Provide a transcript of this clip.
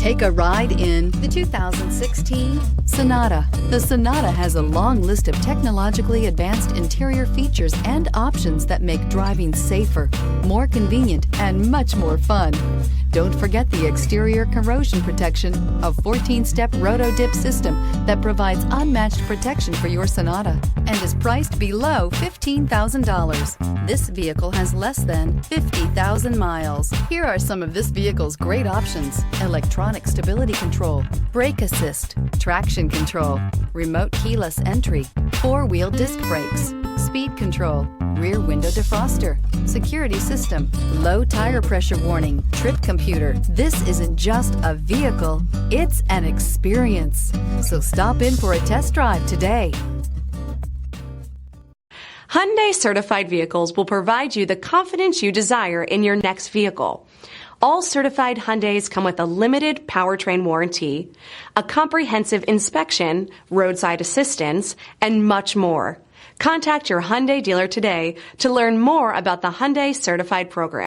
Take a ride in the 2016 Sonata. The Sonata has a long list of technologically advanced interior features and options that make driving safer, more convenient, and much more fun. Don't forget the exterior corrosion protection, a 14-step roto-dip system that provides unmatched protection for your Sonata and is priced below $15,000. This vehicle has less than 50,000 miles. Here are some of this vehicle's great options: electronic stability control, brake assist, traction control, remote keyless entry, four-wheel disc brakes, speed control, rear window defroster, security system, low tire pressure warning, trip computer. This isn't just a vehicle, it's an experience. So stop in for a test drive today. Hyundai certified vehicles will provide you the confidence you desire in your next vehicle. All certified Hyundais come with a limited powertrain warranty, a comprehensive inspection, roadside assistance, and much more. Contact your Hyundai dealer today to learn more about the Hyundai Certified program.